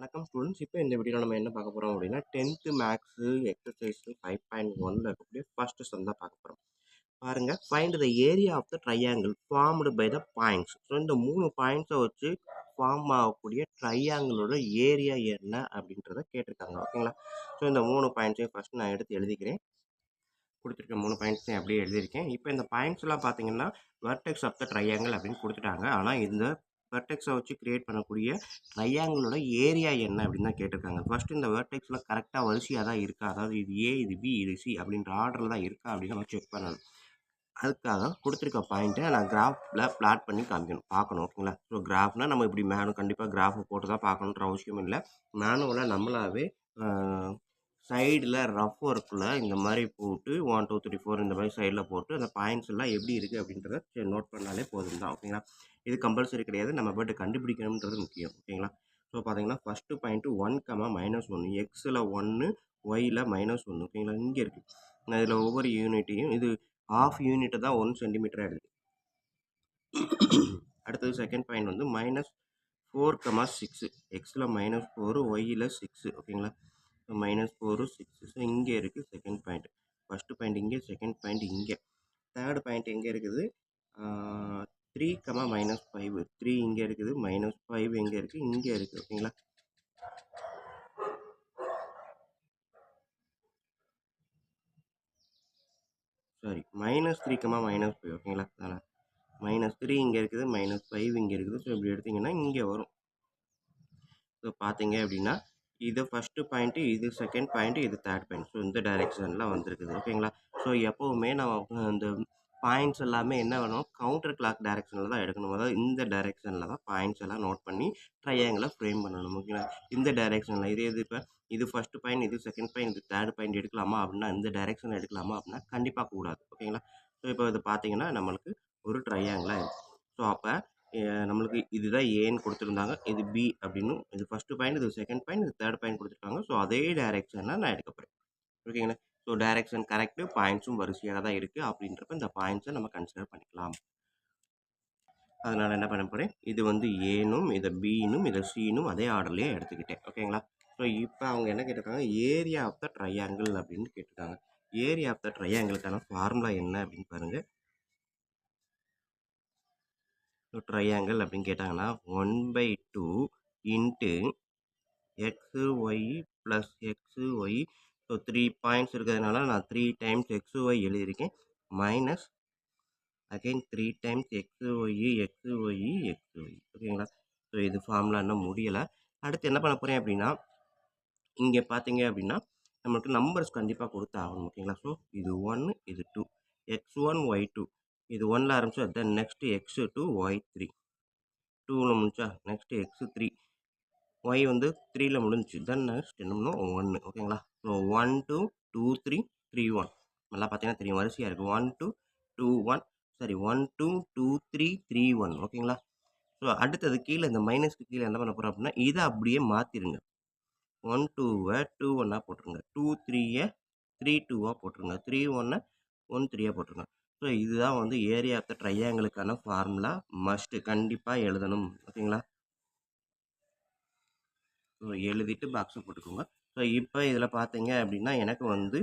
வணக்கம் ஸ்டூடெண்ட்ஸ். இப்போ இந்த வீடியோவில் நம்ம என்ன பார்க்க போகிறோம் அப்படின்னா 10th மேக்ஸு எக்ஸசைஸ் 5.1ல் இருக்கக்கூடிய ஃபர்ஸ்ட் சம் தான் பார்க்க போகிறோம். பாருங்க, find the area of the triangle formed by the points. So இந்த 3 பாயிண்ட்ஸை வச்சு ஃபார்ம் ஆகக்கூடிய ட்ரையாங்கிளோட ஏரியா என்ன அப்படின்றத கேட்டிருக்காங்க. ஓகேங்களா? ஸோ இந்த 3 பாயிண்ட்ஸையும் ஃபர்ஸ்ட் நான் எடுத்து எழுதிக்கிறேன். கொடுத்துருக்க 3 பாயிண்ட்ஸையும் அப்படியே எழுதியிருக்கேன். இப்போ இந்த பாயிண்ட்ஸ்லாம் பார்த்தீங்கன்னா வெர்டெக்ஸ் ஆஃப் த ட்ரையாங்கிள் அப்படின்னு கொடுத்துட்டாங்க. ஆனால் இந்த வெர்டெக்ஸை வச்சு கிரியேட் பண்ணக்கூடிய ட்ரையாங்கிளோட ஏரியா என்ன அப்படின்னு தான் கேட்டிருக்காங்க. ஃபர்ஸ்ட் இந்த வெர்டெக்ஸில் கரெக்டாக வரிசையாக தான் இருக்கா, அதாவது இது ஏ, இது பி, இது சி அப்படின்ற ஆர்டரில் தான் இருக்கா அப்படின்னு நம்ம செக் பண்ணணும். அதுக்காக கொடுத்துருக்க பாயிண்ட்டை நான் கிராஃபில் பிளாட் பண்ணி பார்க்கணும். ஓகேங்களா? ஸோ கிராஃப்னால் நம்ம இப்படி கண்டிப்பாக கிராஃபை போட்டு தான் பார்க்கணுன்ற அவசியம் இல்லை. மேனுவலாக நம்மளாவே சைடில் ரஃப் ஒர்க்கில் இந்த மாதிரி போட்டு 1 2 3 4 இந்த மாதிரி சைடில் போட்டு அந்த பாயிண்ட்ஸ் எல்லாம் எப்படி இருக்குது அப்படின்றத நோட் பண்ணாலே போதும் தான். ஓகேங்களா? இது கம்பல்சரி கிடையாது, நம்ம பட் கண்டுபிடிக்கணுன்றது முக்கியம். ஓகேங்களா? ஸோ பார்த்தீங்கன்னா ஃபஸ்ட்டு பாயிண்ட்டு 1, -1 எக்ஸில் 1, ஒயில் -1. ஓகேங்களா? இங்கே இருக்குது. இதில் ஒவ்வொரு யூனிட்டையும் இது ½ யூனிட்டை தான் 1 சென்டிமீட்டராக எடுக்குது. அடுத்தது செகண்ட் பாயிண்ட் வந்து -4, 6 எக்ஸில் -4, ஒயில் 6. ஓகேங்களா? -4 6. ஸோ இங்கே இருக்குது செகண்ட் பாயிண்ட். ஃபஸ்ட்டு பாயிண்ட் இங்கே, செகண்ட் பாயிண்ட் இங்கே. தேர்ட் பாயிண்ட் எங்கே இருக்குது? 3, -5. 3 இங்கே இருக்குது, -5 எங்கே இருக்குது? இங்கே இருக்குது. ஓகேங்களா? சாரி, -3, -5. ஓகேங்களா? அதனால் -3 இங்கே இருக்குது, -5 இங்கே இருக்குது. ஸோ இப்படி எடுத்திங்கன்னா இங்கே வரும். ஸோ பார்த்தீங்க அப்படின்னா இது ஃபஸ்ட்டு பாயிண்ட்டு, இது செகண்ட் பாயிண்ட்டு, இது தேர்ட் பாயிண்ட். ஸோ இந்த டைரெக்ஷனில் வந்திருக்குது. ஓகேங்களா? ஸோ எப்போவுமே நம்ம இந்த பாயிண்ட்ஸ் எல்லாமே என்ன வேணும், கவுண்டர் கிளாக் டைரெக்ஷனில் தான் எடுக்கணும். அதாவது இந்த டைரெக்ஷனில் தான் பாயிண்ட்ஸ் எல்லாம் நோட் பண்ணி ட்ரையாங்கிளை ஃப்ரேம் பண்ணணும். ஓகேங்களா? இந்த டைரெக்ஷனில் இது இப்போ இது ஃபஸ்ட்டு பாயிண்ட், இது செகண்ட் பாயிண்ட், இது தேர்ட் பாயிண்ட் எடுக்கலாமா அப்படின்னா, இந்த டைரெக்ஷனில் எடுக்கலாமா அப்படின்னா கண்டிப்பாக கூடாது. ஓகேங்களா? ஸோ இப்போ இது பார்த்தீங்கன்னா நம்மளுக்கு ஒரு ட்ரையாங்கிளாக இருக்குது. ஸோ அப்போ நம்மளுக்கு இதுதான் ஏன்னு கொடுத்துருந்தாங்க, இது பி அப்படின்னு. இது ஃபஸ்ட்டு பாயிண்ட், இது செகண்ட் பாயிண்ட், இது தேர்ட் பாயிண்ட் கொடுத்துருக்காங்க. ஸோ அதே டைரெக்ஷனில் நான் எடுக்க போகிறேன். ஓகேங்களா? ஸோ டைரெக்ஷன் கரெக்டு, பாயிண்ட்ஸும் வரிசையாக தான் இருக்குது. அப்படின்றப்ப இந்த பாயிண்ட்ஸை நம்ம கன்சிடர் பண்ணிக்கலாம். அதனால் என்ன பண்ண போகிறேன், இது வந்து ஏனும், இதை பின்னும், இதை சின்னும் அதே ஆர்டர்லேயே எடுத்துக்கிட்டேன். ஓகேங்களா? ஸோ இப்போ அவங்க என்ன கேட்டிருக்காங்க, ஏரியா ஆஃப் த ட்ரையாங்கிள் அப்படின்னு கேட்டிருக்காங்க. ஏரியா ஆஃப் த ட்ரையாங்கிளுக்கான ஃபார்முலா என்ன அப்படின்னு பாருங்கள். ட்ரையாங்கிள் அப்படின்னு கேட்டாங்கன்னா 1/2 into x y plus x y. So 3 பாயிண்ட்ஸ் இருக்கிறதுனால நான் 3 டைம்ஸ் எக்ஸு ஒய் எழுதியிருக்கேன். Minus again 3 times x y x y x y. ஓகேங்களா? ஸோ இது ஃபார்முலா இன்னும் முடியலை. அடுத்து என்ன பண்ண போகிறேன் அப்படின்னா, இங்கே பார்த்தீங்க அப்படின்னா நம்மளுக்கு நம்பர்ஸ் கண்டிப்பாக கொடுத்து ஆகணும். ஓகேங்களா? ஸோ இது 1, இது 2, x1 y2. இது 1ல் ஆரம்பிச்சு தென் நெக்ஸ்ட் x2 y3. 2ல் முடிஞ்சா நெக்ஸ்ட் x3. y வந்து 3ல் முடிஞ்சிச்சு. தென் நெக்ஸ்ட் என்ன பண்ணணும் 1. ஓகேங்களா? ஸோ 1 2 2 3 3 1. நல்லா பார்த்தீங்கன்னா தெரியும், வரிசையாக இருக்குது. 1 2 2 1 சரி 1 2 2 3 3 1. ஓகேங்களா? ஸோ அடுத்தது கீழே இந்த மைனஸ்க்கு கீழே என்ன பண்ண போகிறோம் அப்படின்னா, இதை அப்படியே மாற்றிடுங்க. 1 2வை 2 1ஆக போட்டுருங்க. 2 3யை 3 2ஆக போட்டுருங்க. 3 1 1 3ஆக போட்டுருங்க. ஸோ இதுதான் வந்து ஏரியா ஆஃப் த ட்ரையாங்கிளுக்கான ஃபார்முலா. மஸ்ட்டு கண்டிப்பாக எழுதணும். ஓகேங்களா? ஸோ எழுதிட்டு பாக்ஸை போட்டுக்கோங்க. ஸோ இப்போ இதில் பார்த்தீங்க அப்படின்னா எனக்கு வந்து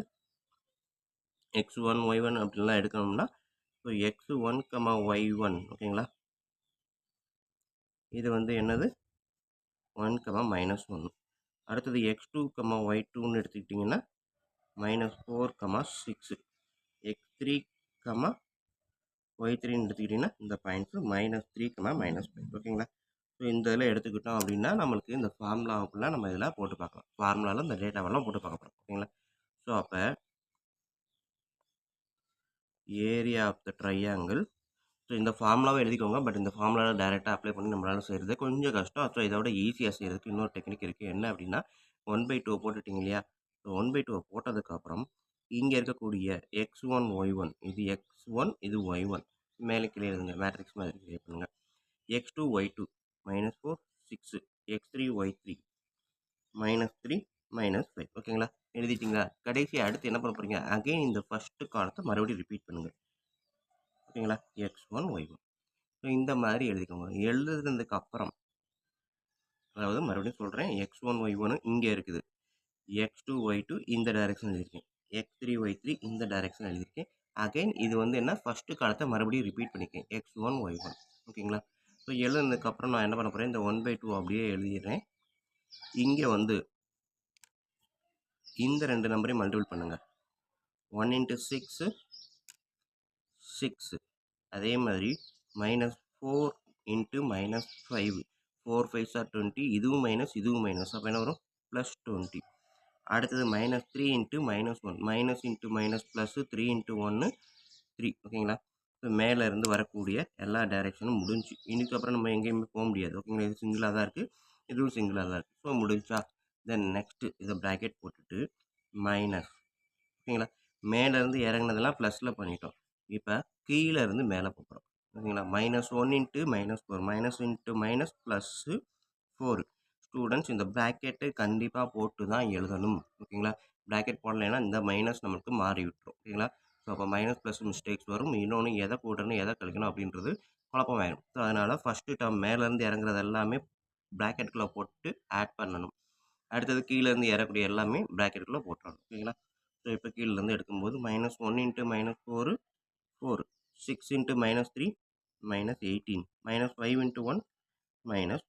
x1 y1 அப்படின்லாம் எடுக்கணும்னா ஸோ x1, y1. ஓகேங்களா? இது வந்து என்னது 1, -1. அடுத்தது x2, y2ன்னு எடுத்துக்கிட்டிங்கன்னா -4, 6. x3, y3ன்னு எடுத்துக்கிட்டிங்கன்னா இந்த பாயிண்ட்ஸு -3, -5. ஓகேங்களா? ஸோ இந்த இதில் எடுத்துக்கிட்டோம் அப்படின்னா நம்மளுக்கு இந்த ஃபார்முலாவுக்குள்ளே நம்ம இதில் போட்டு பார்க்கலாம். ஃபார்முலாவில் இந்த டேட்டாவெல்லாம் போட்டு பார்க்க போகிறோம். ஓகேங்களா? ஸோ அப்போ area of the triangle. So இந்த ஃபார்முலாவை எழுதிக்கோங்க. பட் இந்த ஃபார்முலாவில் டைரெக்டாக அப்ளை பண்ணி நம்மளால் செய்கிறது கொஞ்சம் கஷ்டம். ஸோ இதோட ஈஸியாக செய்கிறதுக்கு இன்னொரு டெக்னிக் இருக்குது. என்ன அப்படின்னா 1/2 போட்டுட்டிங்க இல்லையா? ஸோ 1/2 போட்டதுக்கப்புறம் இங்கே இருக்கக்கூடிய x1 y1, இது x1 இது y1 மேலே கீழே எழுதுங்க. மேட்ரிக்ஸ் மாதிரி கிரியேட் பண்ணுங்கள். x2 y2 -4 6, x3 y3 -3 -5. ஓகேங்களா? எழுதிட்டிங்களா? கடைசி அடுத்து என்ன பண்ண போகிறீங்க, அகைன் இந்த ஃபஸ்ட்டு காலத்தை மறுபடியும் ரிப்பீட் பண்ணுங்கள். ஓகேங்களா? x1 y1. ஸோ இந்த மாதிரி எழுதிக்கோங்க. எழுதுனதுக்கு அப்புறம் அதாவது மறுபடியும் சொல்கிறேன், x1 y1 இங்கே இருக்குது, x2 y2 இந்த டைரக்ஷன் எழுதியிருக்கேன், x3 y3 இந்த டைரக்ஷன் எழுதியிருக்கேன். அகைன் இது வந்து என்ன ஃபஸ்ட்டு காலத்தை மறுபடியும் ரிப்பீட் பண்ணியிருக்கேன், x1 y1. ஓகேங்களா? ஸோ எழுதுனதுக்கப்புறம் நான் என்ன பண்ண போகிறேன், இந்த 1/2 அப்படியே எழுதிடுறேன். இங்கே வந்து இந்த 2 நம்பரையும் மல்டிபிள் பண்ணுங்கள். 1 × 6 6. அதே மாதிரி -4 × -5 4 5s are 20. இதுவும் மைனஸ் இதுவும் மைனஸ், அப்போ என்ன வரும், +20. அடுத்தது -3 × -1 மைனஸ் இன்ட்டு மைனஸ் ப்ளஸ் 3 × 1 3. ஓகேங்களா? இப்போ மேலே இருந்து வரக்கூடிய எல்லா டைரெக்ஷனும் முடிஞ்சு. இதுக்கப்புறம் நம்ம எங்கேயுமே போக முடியாது. ஓகேங்களா? இது சிங்கிளாக தான் இருக்குது, இதுவும் சிங்கிளாக தான் இருக்குது. ஸோ முடிஞ்சா தென் நெக்ஸ்ட்டு இதை ப்ராக்கெட் போட்டுட்டு மைனஸ். ஓகேங்களா? மேலேருந்து இறங்குனதெல்லாம் ப்ளஸில் பண்ணிட்டோம். இப்போ கீழே இருந்து மேலே போகிறோம். ஓகேங்களா? -1 × -4 minus into minus plus 4. Students இந்த ப்ராக்கெட்டு கண்டிப்பாக போட்டு தான் எழுதணும். ஓகேங்களா? ப்ராக்கெட் போடலைன்னா இந்த மைனஸ் நமக்கு மாறி விட்டுரும். ஓகேங்களா? ஸோ அப்போ மைனஸ் ப்ளஸ் மிஸ்டேக்ஸ் வரும். இன்னொன்று எதை கூட்டணும் எதை கழிக்கணும் அப்படின்றது குழப்பமாயிடும். ஸோ அதனால் ஃபஸ்ட்டு டேர்ம் மேலேருந்து இறங்குறது எல்லாமே ப்ராக்கெட்டுக்குள்ளே போட்டு ஆட் பண்ணணும். அடுத்தது கீழேருந்து இறக்கக்கூடிய எல்லாமே ப்ராக்கெட்டுக்குள்ளே போட்டுறணும். ஓகேங்களா? ஸோ இப்போ கீழேருந்து எடுக்கும்போது -1 × -4 4 6 × -3 -18 -5 × 1 -5.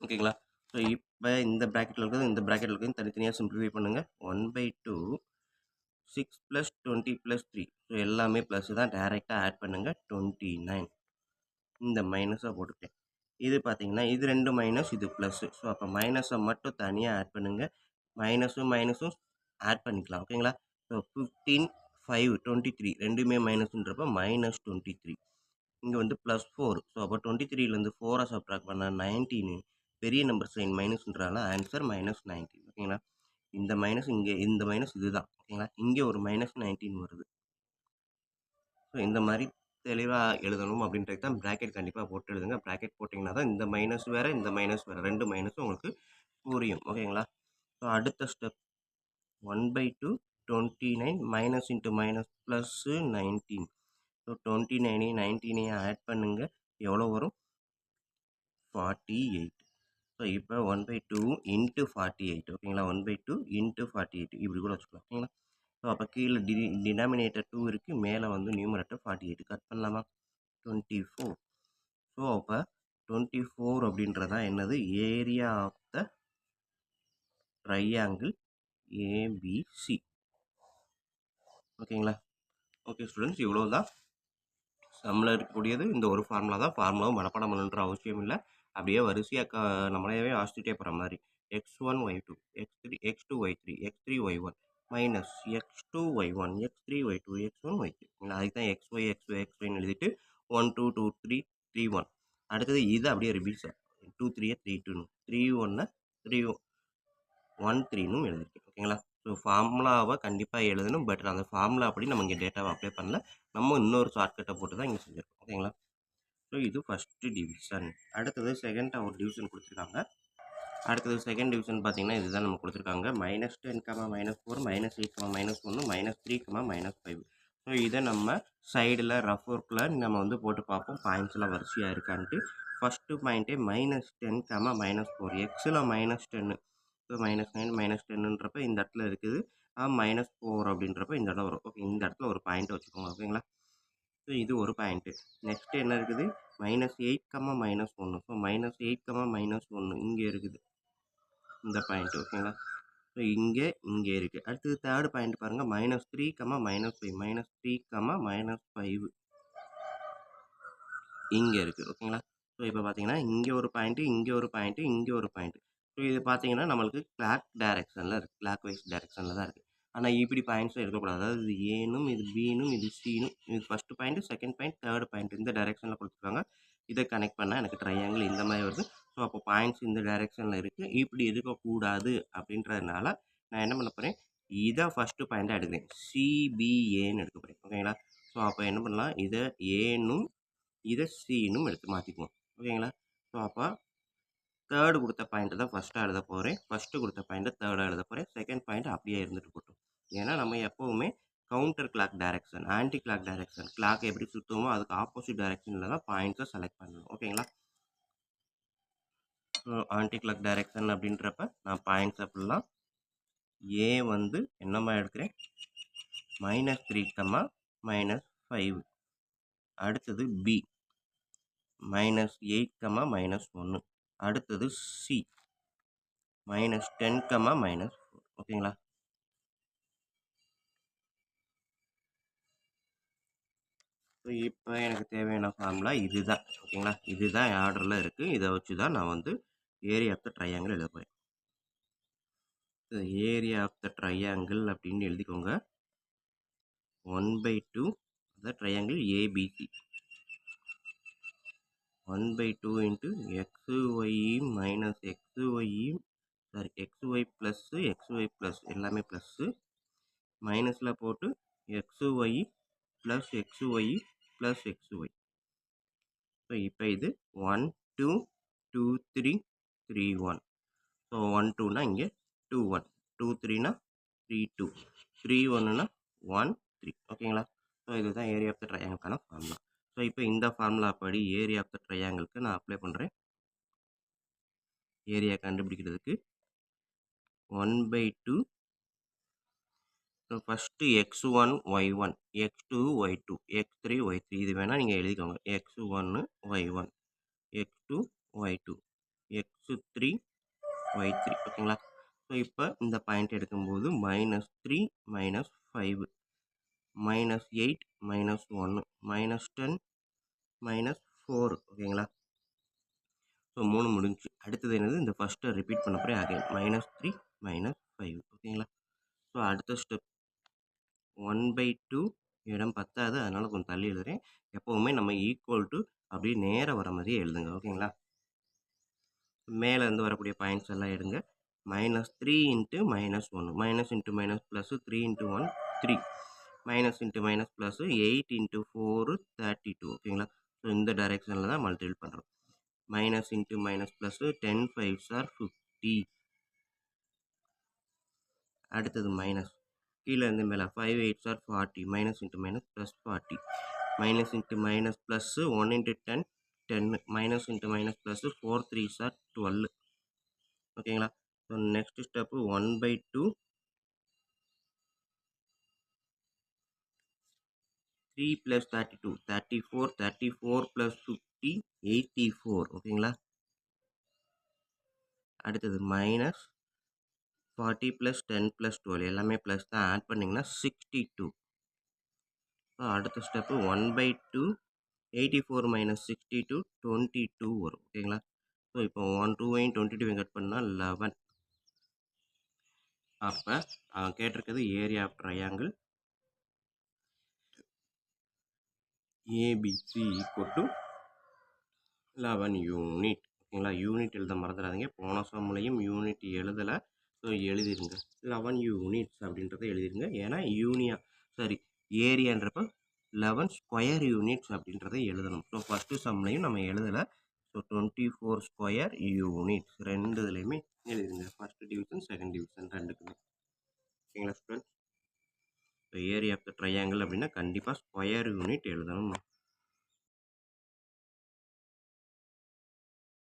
ஓகேங்களா? ஸோ இப்போ இந்த ப்ராக்கெட்டில் இருக்கிறது இந்த ப்ராக்கெட்டில் இருக்கிறது தனித்தனியாக சிம்பிளிஃபை பண்ணுங்கள். 1/2 6 + 20 + 3. ஸோ எல்லாமே ப்ளஸ் தான், டைரெக்டாக ஆட் பண்ணுங்கள். 29. இந்த மைனஸை போட்டுட்டேன். இது பார்த்தீங்கன்னா இது 2 மைனஸ் இது ப்ளஸ்ஸு. ஸோ அப்போ மைனஸை மட்டும் தனியாக ஆட் பண்ணுங்கள். மைனஸும் மைனஸும் ஆட் பண்ணிக்கலாம். ஓகேங்களா? ஸோ 15 5 23 ரெண்டுமே மைனஸ்ன்றப்போ -23. இங்கே வந்து +4. ஸோ அப்போ 23லேருந்து 4 சப்ட்ராக்ட் பண்ணால் 19. பெரிய நம்பர் சைன் மைனஸ்ன்றனால ஆன்சர் -19. ஓகேங்களா? இந்த மைனஸ் இங்கே இந்த மைனஸ் இதுதான். ஓகேங்களா? இங்கே ஒரு -19 வருது. ஸோ இந்த மாதிரி தெளிவாக எழுதணும் அப்படின்றது தான் ப்ராக்கெட் கண்டிப்பாக போட்டு எழுதுங்க. ப்ராக்கெட் போட்டிங்கன்னா தான் இந்த மைனஸ் வேறு இந்த மைனஸ் வேறு 2 மைனஸும் உங்களுக்கு புரியும். ஓகேங்களா? ஸோ அடுத்த step 1/2 29 minus into minus plus 19. So 29 19 add பண்ணுங்க, எவ்வளோ வரும், 48. ஸோ இப்போ 1/2 இன்ட்டு 48. ஓகேங்களா? 1/2 இன்ட்டு 48 இப்படி கூட வச்சுக்கலாம். ஓகேங்களா? ஸோ அப்போ கீழே டினாமினேட்டர் 2 இருக்குது, மேலே வந்து நியூமரேட்டர் 48. கட் பண்ணலாமா? 24. ஸோ அப்போ 24 அப்படின்றதான் என்னது, area of the triangle ABC. ஓகேங்களா? ஓகே ஸ்டூடெண்ட்ஸ், இவ்வளோ தான் சம்மில் இருக்கக்கூடியது. இந்த ஒரு ஃபார்முலா தான். ஃபார்முலாவும் மனப்பாடம் பண்ணணுன்ற அவசியம் இல்லை. அப்படியே வரிசையாக நம்மளையவே வாசிச்சுட்டே போகிற மாதிரி x1 y2 x3 x2 y3 x3 y1 minus x2 y1 x3 y2 x1 y3. அதுக்கு தான் xy xy xyன்னு எழுதிட்டு 1 2 2 3 3 1. அடுத்தது இது அப்படியே ரிபீட்ஸ் 2 3 3 2 3 1 3 1 3ன்னு எழுதிருக்கேன். ஓகேங்களா? ஸோ ஃபார்முலாவை கண்டிப்பாக எழுதணும். பட் அந்த ஃபார்முலா அப்படி நம்ம இங்கே டேட்டாவை அப்ளை பண்ணல. நம்ம இன்னொரு ஷார்ட்கட்டை போட்டு தான் இங்கே செஞ்சுருக்கோம். ஓகேங்களா? ஸோ இது ஃபஸ்ட்டு டிவிஷன். அடுத்தது செகண்ட் ஒரு டிவிஷன் கொடுத்துருக்காங்க. அடுத்தது செகண்ட் டிவிஷன் பார்த்தீங்கன்னா இதுதான் நம்ம கொடுத்துருக்காங்க. -10, -4 -8, -1 -3, -5. ஸோ இதை நம்ம சைடில் ரஃப் ஒர்க்கில் நம்ம வந்து போட்டு பார்ப்போம், பாயிண்ட்ஸ்லாம் வரிசையாக இருக்கான்ட்டு. ஃபஸ்ட்டு பாயிண்ட்டே -10, -4 எக்ஸில் -10. ஸோ -9 -10ன்றப்ப இந்த இடத்துல இருக்குது. -4 அப்படின்றப்ப இந்த இடம் வரும். ஓகே, இந்த இடத்துல ஒரு பாயிண்ட்டை வச்சுக்கோங்க. ஓகேங்களா? ஸோ இது ஒரு பாயிண்ட்டு. நெக்ஸ்ட்டு என்ன இருக்குது, -8, -1. ஸோ -8, -1 இங்கே இருக்குது இந்த பாயிண்ட். ஓகேங்களா? ஸோ இங்கே இருக்குது. அடுத்தது தேர்டு பாயிண்ட் பாருங்கள், -3, -5 -3, -5 இங்கே இருக்குது. ஓகேங்களா? ஸோ இப்போ பார்த்தீங்கன்னா இங்கே ஒரு பாயிண்ட்டு, இங்கே ஒரு பாயிண்ட்டு, இங்கே ஒரு பாயிண்ட்டு. ஸோ இது பார்த்தீங்கன்னா நம்மளுக்கு கிளாக் டைரக்ஷனில் இருக்குது, கிளாக் வைஸ் டைரக்ஷனில் தான் இருக்குது. ஆனால் இப்படி பாயிண்ட்ஸும் இருக்கக்கூடாது. அதாவது இது ஏனும் இது பினும் இது சினும், இது first point second point third point இந்த டைரக்ஷனில் கொடுத்துருக்காங்க. இதை கனெக்ட் பண்ணால் எனக்கு ட்ரையாங்கிள் இந்த மாதிரி வருது. ஸோ அப்போ பாயிண்ட்ஸ் இந்த டைரக்ஷனில் இருக்குது, இப்படி இருக்கக்கூடாது அப்படின்றதுனால நான் என்ன பண்ண போகிறேன், இதை ஃபஸ்ட்டு பாயிண்ட்டாக எடுக்கிறேன், சிபிஏன்னு எடுக்க போகிறேன். ஓகேங்களா? ஸோ அப்போ என்ன பண்ணலாம், இதை ஏனும் இதை சினும் எடுத்து மாற்றிக்குவோம். ஓகேங்களா? ஸோ அப்போ தேர்டு கொடுத்த பாயிண்ட்டு தான் ஃபஸ்ட்டாக எழுத போகிறேன், ஃபஸ்ட்டு கொடுத்த பாயிண்ட்டு தேர்டாக எழுத போகிறேன், செகண்ட் பாயிண்ட் அப்படியே இருந்துட்டு போட்டோம். ஏன்னா நம்ம எப்போவுமே counter clock direction, anti clock direction, clock எப்படி சுற்றுமோ அதுக்கு ஆப்போசிட் டைரக்ஷனில் தான் பாயிண்ட்ஸை செலக்ட் பண்ணணும். ஓகேங்களா? ஸோ ஆன்டி கிளாக் டைரக்ஷன் அப்படின்றப்ப நான் பாயிண்ட்ஸ் அப்படிலாம் ஏ வந்து என்னம்மா எடுக்கிறேன் -3, -5. அடுத்தது பி -8, -1. அடுத்தது சி -10, -4. ஓகேங்களா? ஸோ இப்போ எனக்கு தேவையான ஃபார்முலா இதுதான். ஓகேங்களா? இதுதான் ஆர்டரில் இருக்குது. இதை வச்சு தான் நான் வந்து ஏரியா ஆஃப் த ட்ரையாங்கிள் எழுத போகிறேன். ஏரியா ஆஃப் த ட்ரையாங்கிள் அப்படின்னு எழுதிக்கோங்க. 1/2 the triangle ABC. 1/2 into xy minus xy, sorry, xy plus xy plus எல்லாமே ப்ளஸ் மைனஸில் போட்டு xy plus xy plus xy. So இப்போ இது 1 2 2 3 3 1. ஸோ 1 2னா இங்கே 2 1, 2 3னா 3 2, 3 1னா 1 3. ஓகேங்களா? ஸோ இதுதான் ஏரியா ஆஃப் த ட்ரையாங்கிள்கான ஃபார்முலா. ஸோ இப்போ இந்த ஃபார்முலா படி ஏரியா ஆஃப் த ட்ரையாங்கிள்க்கு நான் அப்ளை பண்ணுறேன். ஏரியா கண்டுபிடிக்கிறதுக்கு 1/2. So first x1 y1, x2 y2, x3 y3. இது வேணால் நீங்கள் எழுதிக்கோங்க. x1 y1, x2 y2, x3 y3. ஓகேங்களா? ஸோ இப்போ இந்த பாயிண்ட் எடுக்கும்போது -3 -5, -8 -1, -10 -4. ஓகேங்களா? ஸோ 3 முடிஞ்சுச்சு. அடுத்தது என்னது, இந்த ஃபஸ்ட்டை ரிப்பீட் பண்ண போகிறேன் அகைன் -3 -5. ஓகேங்களா? ஸோ அடுத்த ஸ்டெப் 1/2 இடம் பத்தாது, அதனால் கொஞ்சம் தள்ளி எழுதுறேன். எப்போவுமே நம்ம ஈக்குவல் டு அப்படியே நேராக வர மாதிரியே எழுதுங்க. ஓகேங்களா? மேலேருந்து வரக்கூடிய பாயிண்ட்ஸ் எல்லாம் எடுங்க. -3 × -1, minus into minus plus 3 × 1 3, minus into minus plus 8 × 4 32. ஓகேங்களா? ஸோ இந்த டைரெக்ஷனில் தான் மல்டிபிள் பண்ணுறோம். Minus into minus plus 10 5s are 50. அடுத்தது மைனஸ் கீழே இருந்து மேலே 5 8s are 40, minus into minus plus 40, minus into minus plus 1 × 10 10, minus into minus plus 4 3s are 12. ஓகேங்களா? So next step 1/2 3 + 32 34, 34 + 50 84. ஓகேங்களா? அடுத்தது மைனஸ் 40 + 10 + 12 எல்லாமே ப்ளஸ் தான், ஆட் பண்ணிங்கன்னா 62. ஸோ அடுத்த ஸ்டெப்பு 1/2 84 - 62 22 வரும். ஓகேங்களா? ஸோ இப்போ 1 2வையும் 22வையும் கட் பண்ணால் 11. அப்போ அவன் கேட்டிருக்கிறது area of triangle ABC equal to 11 unit. ஓகேங்களா? யூனிட் எழுத மறந்துடாதீங்க. போன சம்லையும் யூனிட் எழுதலை. ஸோ எழுதிருங்க 11 யூனிட்ஸ் அப்படின்றத எழுதிருங்க. ஏன்னா ஏரியான்றப்ப 11 ஸ்கொயர் யூனிட்ஸ் அப்படின்றத எழுதணும். ஸோ ஃபஸ்ட்டு சம்லையும் நம்ம எழுதலை. ஸோ 24 ஸ்கொயர் யூனிட்ஸ் ரெண்டு இதுலையுமே எழுதிருங்க. ஃபஸ்ட்டு டிவிஷன் செகண்ட் டிவிஷன் ரெண்டுக்குமே. ஓகேங்களா students? So area of the triangle அப்படின்னா கண்டிப்பாக ஸ்கொயர் யூனிட் எழுதணும்.